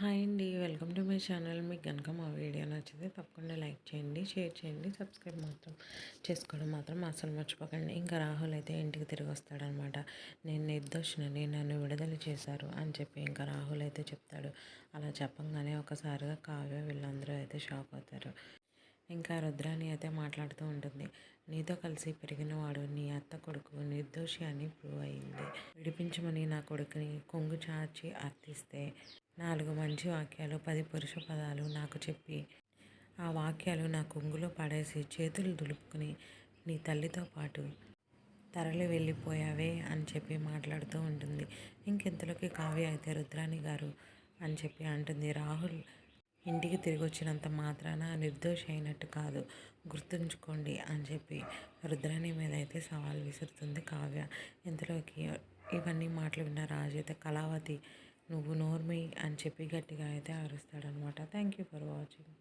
Hi అండి. Welcome to my channel. మీకు కనుక మా వీడియో నచ్చితే తప్పకుండా లైక్ చేయండి, షేర్ చేయండి, సబ్స్క్రైబ్ మాత్రం చేసుకోవడం మాత్రం అసలు మర్చిపోకండి. ఇంకా రాహుల్ అయితే ఇంటికి తిరిగి వస్తాడనమాట. నేను నిర్దోషినని, నన్ను విడుదల చేశారు అని చెప్పి ఇంకా రాహుల్ అయితే చెప్తాడు. అలా చెప్పంగానే ఒకసారిగా కావ్య వీళ్ళందరూ అయితే షాక్ అవుతారు. ఇంకా రుద్రాణి అయితే మాట్లాడుతూ ఉంటుంది. నీతో కలిసి పెరిగినవాడు నీ అత్త కొడుకు నిర్దోషి అని ప్రూవ్ అయింది. విడిపించమని నా కొడుకుని కొంగు చాచి అర్థిస్తే 4 మంచి వాక్యాలు 10 పురుష పదాలు నాకు చెప్పి ఆ వాక్యాలు నా కొంగులో పడేసి చేతులు దులుపుకుని నీ తల్లితో పాటు తరలి వెళ్ళిపోయావే అని చెప్పి మాట్లాడుతూ ఉంటుంది. ఇంకెంతలోకి కావ్య అయితే రుద్రాణి గారు అని చెప్పి అంటుంది. రాహుల్ ఇంటికి తిరిగి వచ్చినంత మాత్రాన నిర్దోషి అయినట్టు కాదు, గుర్తుంచుకోండి అని చెప్పి రుద్రాణి మీద అయితే సవాల్ విసురుతుంది కావ్య. ఇంతలోకి ఇవన్నీ మాటలు విన్న రాజు అయితే కళావతి నువ్వు నోర్మి అని చెప్పి గట్టిగా అయితే అరుస్తాడనమాట. Thank you for watching.